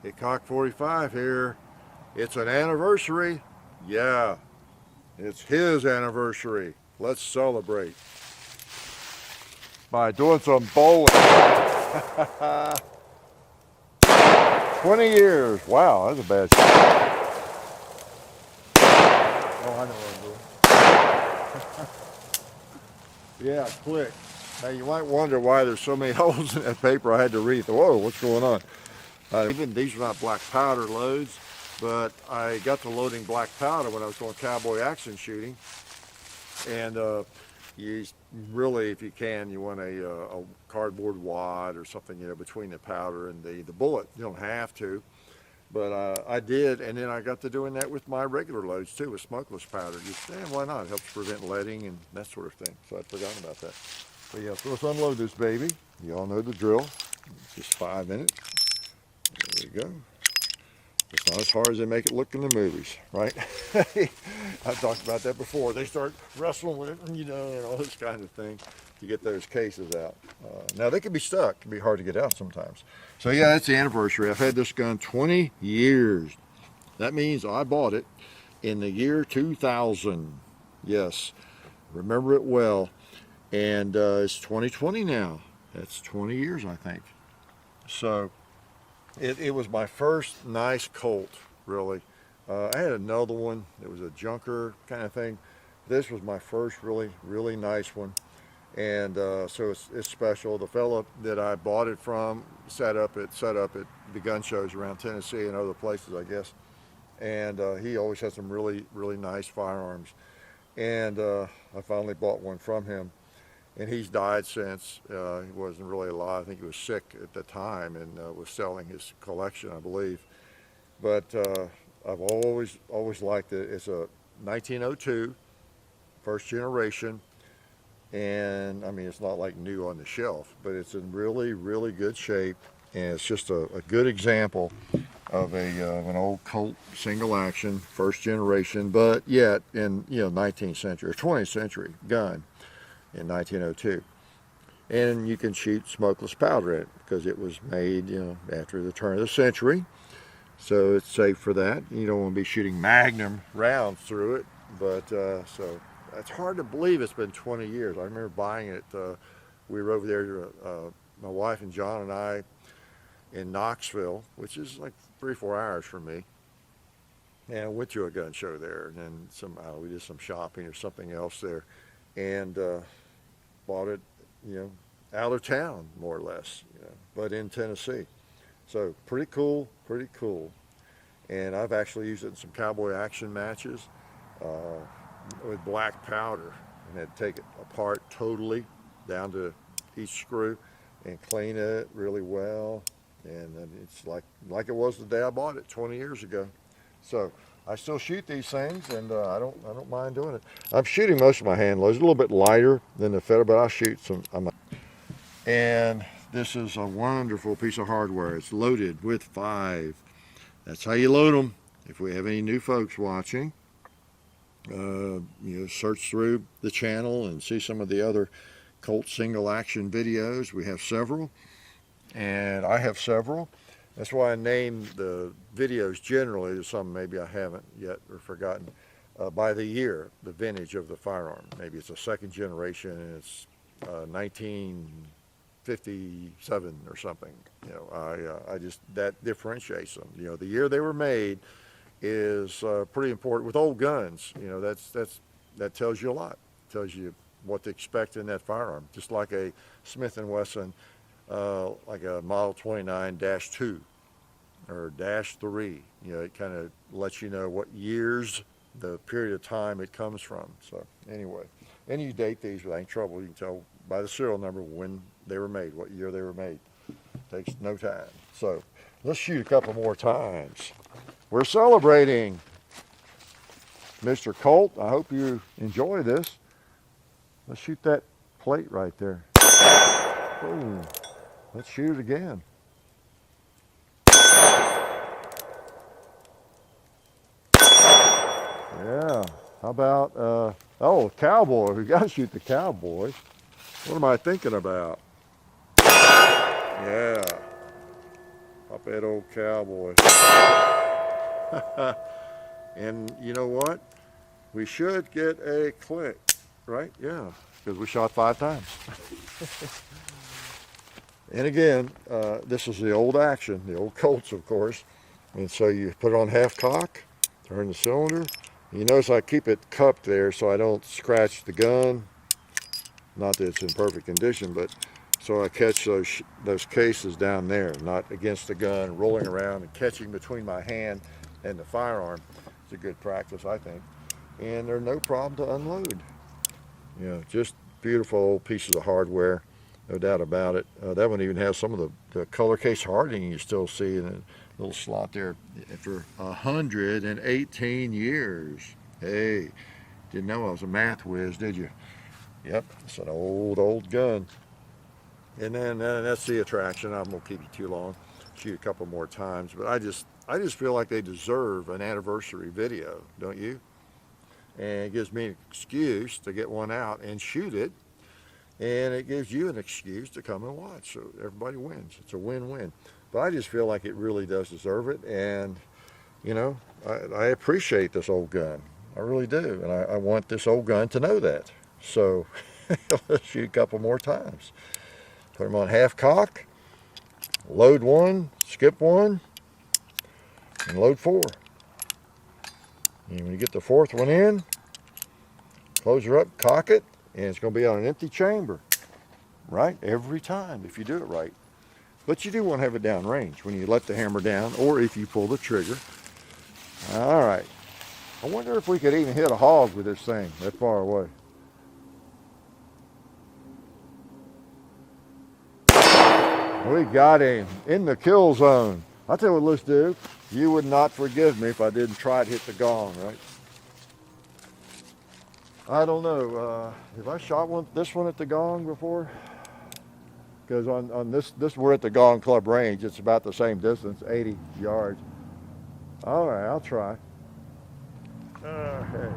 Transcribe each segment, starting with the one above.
Hey, Cock 45 here. It's an anniversary. Yeah, it's his anniversary. Let's celebrate by doing some bowling. 20 years. Wow, that's a bad shot. Oh, I know what I'm doing. Yeah, click. Now you might wonder why there's so many holes in that paper. I had to read. Whoa, what's going on? Even these are not black powder loads, but I got to loading black powder when I was going cowboy action shooting. And you really, if you can, you want a cardboard wad or something, between the powder and the bullet. You don't have to, but I did, and then I got to doing that with my regular loads too, with smokeless powder. Just, why not? It helps prevent leading and that sort of thing. So I'd forgotten about that. But yeah, so let's unload this baby. You all know the drill. It's just 5 minutes. There we go. It's not as hard as they make it look in the movies, right? I've talked about that before. They start wrestling with it, and all this kind of thing to get those cases out. Now they can be stuck. It can be hard to get out sometimes. So yeah, that's the anniversary. I've had this gun 20 years. That means I bought it in the year 2000. Yes, remember it well. And it's 2020 now. That's 20 years, I think. So it was my first nice Colt, really. I had another one. It was a junker kind of thing. This was my first really nice one. And so it's special. The fella that I bought it from set up at the gun shows around Tennessee and other places, I guess. And he always had some really nice firearms. And I finally bought one from him. And he's died since. He wasn't really alive. I think he was sick at the time and was selling his collection, I believe. But I've always liked it. It's a 1902, first generation. And I mean, it's not like new on the shelf, but it's in really good shape. And it's just a good example of an old Colt single action, first generation, but yet in 19th century or 20th century gun in 1902. And you can shoot smokeless powder in it because it was made after the turn of the century, so it's safe for that. You don't want to be shooting magnum rounds through it, but so it's hard to believe it's been 20 years. I remember buying it. We were over there, my wife and John and I, in Knoxville, which is like 3 or 4 hours from me, and I went to a gun show there, and then we did some shopping or something else there, and bought it, out of town, more or less, but in Tennessee. So pretty cool. And I've actually used it in some cowboy action matches with black powder, and had to take it apart totally down to each screw and clean it really well. And it's like it was the day I bought it 20 years ago. So I still shoot these things, and I don't mind doing it. I'm shooting most of my hand loads, a little bit lighter than the Federal, but I'll shoot some. And this is a wonderful piece of hardware. It's loaded with 5. That's how you load them. If we have any new folks watching, search through the channel and see some of the other Colt single action videos. We have several, and I have several. That's why I named the videos generally, to some maybe I haven't yet or forgotten, by the year, the vintage of the firearm. Maybe it's a second generation and it's 1957 or something. I just, that differentiates them. The year they were made is pretty important with old guns. That tells you a lot. It tells you what to expect in that firearm. Just like a Smith & Wesson, like a Model 29-2 or -3. It kind of lets you know what years, the period of time it comes from. So anyway, and you date these with any trouble. You can tell by the serial number when they were made, what year they were made. Takes no time. So let's shoot a couple more times. We're celebrating Mr. Colt. I hope you enjoy this. Let's shoot that plate right there. Boom. Let's shoot it again. Yeah. How about, cowboy. We got to shoot the cowboy. What am I thinking about? Yeah. I'll Drop that old cowboy. And you know what? We should get a click, right? Yeah, because we shot 5 times. And again, this is the old action, the old Colts, of course. And so you put it on half cock, turn the cylinder. You notice I keep it cupped there so I don't scratch the gun. Not that it's in perfect condition, but so I catch those cases down there, not against the gun, rolling around and catching between my hand and the firearm. It's a good practice, I think. And they're no problem to unload. You know, just beautiful old pieces of hardware, no doubt about it. That one even has some of the color case hardening you still see in a little slot there after 118 years. Hey, didn't know I was a math whiz, did you? Yep, it's an old gun. And then that's the attraction. I'm gonna keep you too long. Shoot a couple more times, but I just feel like they deserve an anniversary video, don't you? And it gives me an excuse to get one out and shoot it, and it gives you an excuse to come and watch. So everybody wins. It's a win-win. But I just feel like it really does deserve it, and you know, I appreciate this old gun. I really do, and I want this old gun to know that. So let's shoot a couple more times. Put them on half cock, load 1, skip 1, and load 4. And when you get the 4th one in, close her up, cock it, and it's going to be on an empty chamber, right? Every time if you do it right. But you do want to have it down range when you let the hammer down or if you pull the trigger. All right. I wonder if we could even hit a hog with this thing that far away. We got him in the kill zone. I'll tell you what let's do. You would not forgive me if I didn't try to hit the gong, right? I don't know. Have I shot this one at the gong before? Because on this we're at the Gong Club range. It's about the same distance, 80 yards. All right, I'll try. Okay.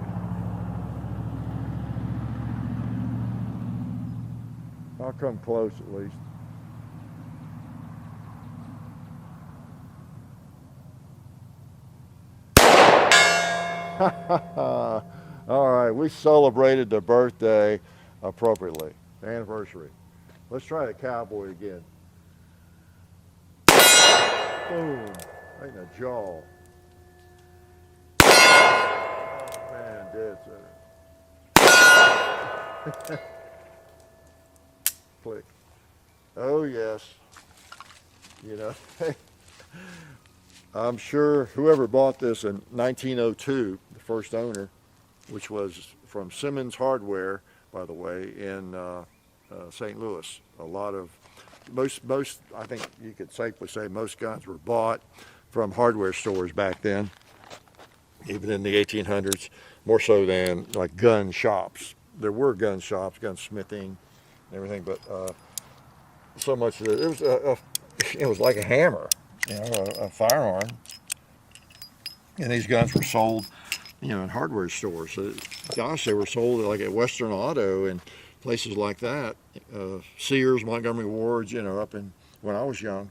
I'll come close at least. All right, we celebrated the birthday appropriately, the anniversary. Let's try the cowboy again. Boom, right in the jaw. Oh man, dead center. Click. Oh yes. You know, I'm sure whoever bought this in 1902, the first owner, which was from Simmons Hardware, by the way, in St. Louis. A lot of, most, I think you could safely say most guns were bought from hardware stores back then, even in the 1800s, more so than like gun shops. There were gun shops, gunsmithing, and everything, but so much of it was like a hammer. You know, a firearm, and these guns were sold, you know, in hardware stores. So, gosh, they were sold like at Western Auto and places like that. Sears, Montgomery Ward's, you know, up in when I was young.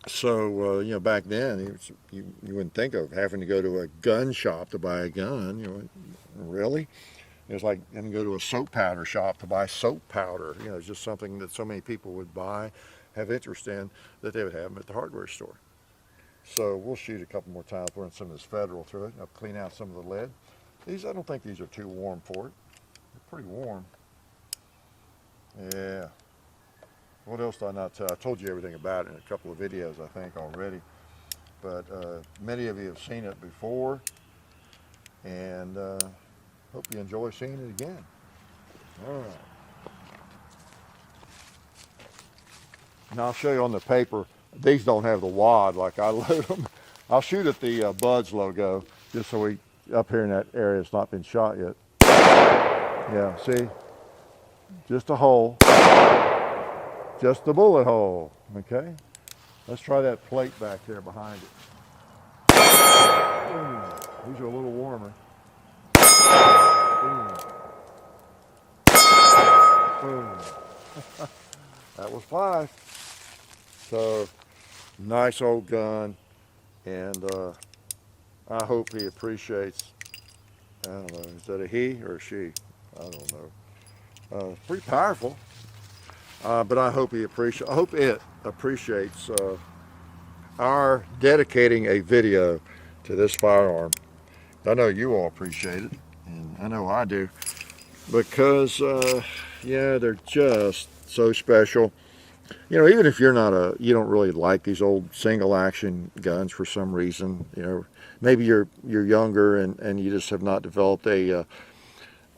So, you know, back then, you wouldn't think of having to go to a gun shop to buy a gun. You know, really? It was like having to go to a soap powder shop to buy soap powder. You know, it's just something that so many people would buy, have interest in, that they would have them at the hardware store. So we'll shoot a couple more times, run some of this Federal through it. I'll clean out some of the lead. These, I don't think these are too warm for it. They're pretty warm. Yeah. What else did I not tell? I told you everything about it in a couple of videos, I think, already. But many of you have seen it before, and hope you enjoy seeing it again. All right. Now I'll show you on the paper. These don't have the wad like I load them. I'll shoot at the Buds logo just so we up here in that area it's not been shot yet. Yeah, see, just a hole, just a bullet hole. Okay, let's try that plate back there behind it. These are a little warmer. Boom. That was 5. So Nice old gun, and I hope he appreciates. I don't know, is that a he or a she? I don't know. Pretty powerful, but I hope he appreciates. I hope it appreciates our dedicating a video to this firearm. I know you all appreciate it, and I know I do, because yeah, they're just so special. You know, even if you don't really like these old single action guns for some reason, you know, maybe you're younger and you just have not developed a,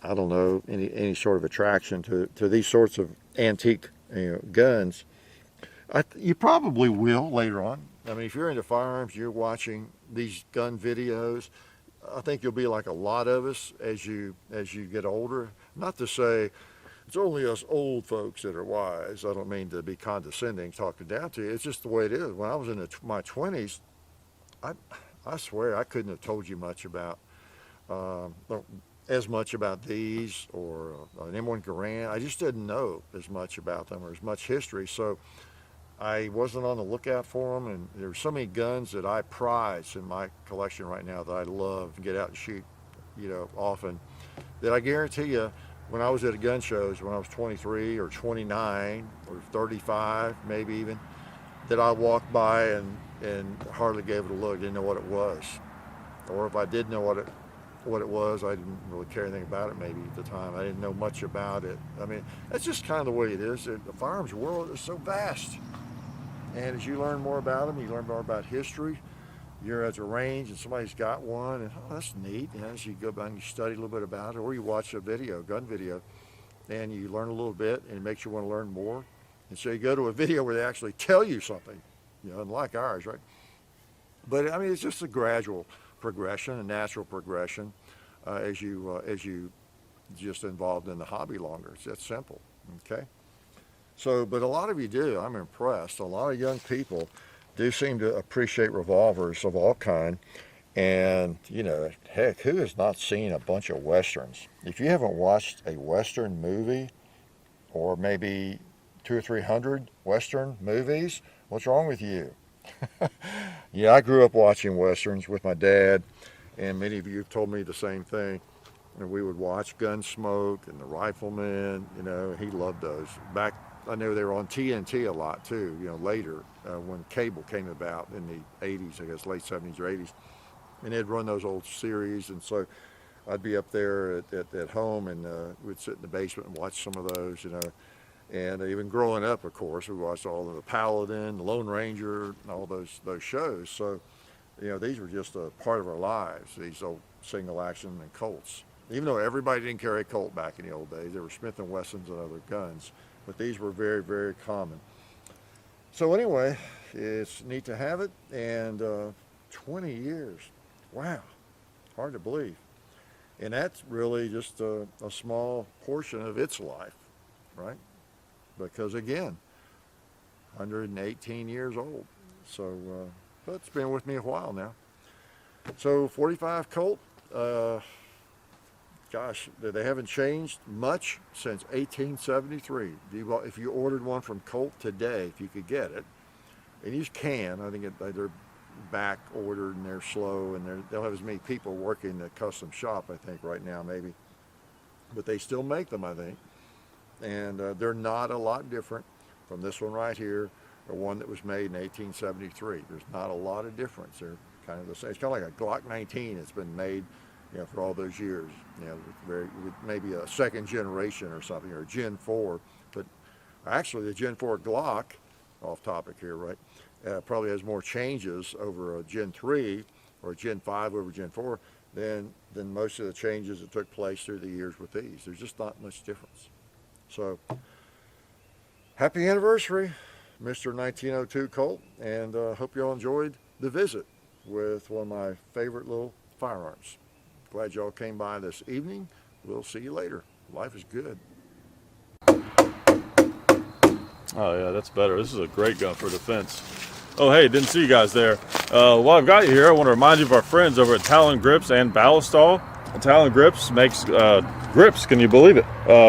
I don't know, any sort of attraction to these sorts of antique, guns. You probably will later on. I mean, if you're into firearms, you're watching these gun videos, I think you'll be like a lot of us as you get older. Not to say it's only us old folks that are wise. I don't mean to be condescending, talking down to you. It's just the way it is. When I was in my 20s, I swear I couldn't have told you much about, as much about these or an M1 Garand. I just didn't know as much about them or as much history. So I wasn't on the lookout for them. And there's so many guns that I prize in my collection right now that I love and get out and shoot, often, that I guarantee you, when I was at gun shows, when I was 23 or 29 or 35, maybe even, that I walked by and hardly gave it a look, didn't know what it was. Or if I did know what it was, I didn't really care anything about it maybe at the time. I didn't know much about it. I mean, that's just kind of the way it is. The firearms world is so vast. And as you learn more about them, you learn more about history. You're at a range and somebody's got one, and that's neat. As you go back and you study a little bit about it, or you watch a gun video, and you learn a little bit, and it makes you want to learn more. And so you go to a video where they actually tell you something, unlike ours, right? But I mean, it's just a gradual progression, a natural progression, as you just involved in the hobby longer. It's that simple, okay? So, but a lot of you do. I'm impressed. A lot of young people do seem to appreciate revolvers of all kind. And, heck, who has not seen a bunch of Westerns? If you haven't watched a Western movie, or maybe 200 or 300 Western movies, what's wrong with you? Yeah, I grew up watching Westerns with my dad, and many of you have told me the same thing. And we would watch Gunsmoke and The Rifleman, he loved those. I know they were on TNT a lot too, later when cable came about in the 80s, I guess late 70s or 80s. And they'd run those old series, and so I'd be up there at home, and we'd sit in the basement and watch some of those, And even growing up, of course, we watched all of the Paladin, the Lone Ranger, and all those shows. So, these were just a part of our lives, these old single action and Colts. Even though everybody didn't carry a Colt back in the old days, there were Smith & Wessons and other guns. But these were very, very common. So anyway, it's neat to have it, and 20 years, wow, hard to believe. And that's really just a small portion of its life, right? Because again, 118 years old. So, but it's been with me a while now. So 45 Colt, gosh, they haven't changed much since 1873. If you ordered one from Colt today, if you could get it, and you can, I think they're back ordered and they're slow, and they'll have as many people working the custom shop, I think, right now maybe. But they still make them, I think. And they're not a lot different from this one right here, or one that was made in 1873. There's not a lot of difference. They're kind of the same. It's kind of like a Glock 19 that's been made for all those years, with maybe a second generation or something, or a Gen 4. But actually, the Gen 4 Glock, off topic here, right, probably has more changes over a Gen 3 or a Gen 5 over Gen 4 than most of the changes that took place through the years with these. There's just not much difference. So, happy anniversary, Mr. 1902 Colt, and hope you all enjoyed the visit with one of my favorite little firearms. Glad y'all came by this evening. We'll see you later. Life is good. Oh yeah, that's better. This is a great gun for defense. Oh hey, didn't see you guys there. While I've got you here, I want to remind you of our friends over at Talon Grips and Ballistol. Talon Grips makes grips, can you believe it,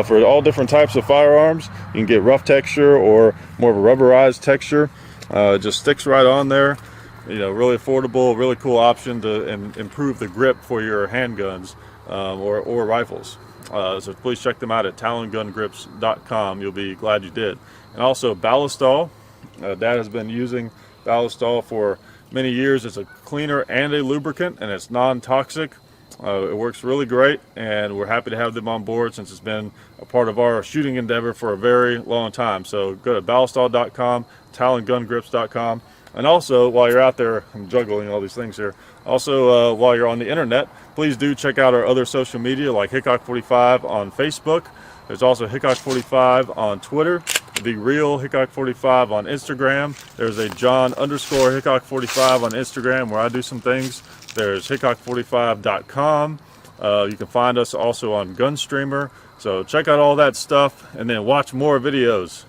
for all different types of firearms. You can get rough texture or more of a rubberized texture. It just sticks right on there. You know, really affordable, really cool option to improve the grip for your handguns or rifles. So please check them out at talongungrips.com. You'll be glad you did. And also Ballistol. Dad has been using Ballistol for many years. It's a cleaner and a lubricant, and it's non-toxic. It works really great, and we're happy to have them on board since it's been a part of our shooting endeavor for a very long time. So go to ballistol.com, talongungrips.com. And also, while you're out there, I'm juggling all these things here. Also, while you're on the internet, please do check out our other social media like Hickok45 on Facebook. There's also Hickok45 on Twitter, The Real Hickok45 on Instagram. There's a John_Hickok45 on Instagram where I do some things. There's Hickok45.com. You can find us also on Gunstreamer. So check out all that stuff and then watch more videos.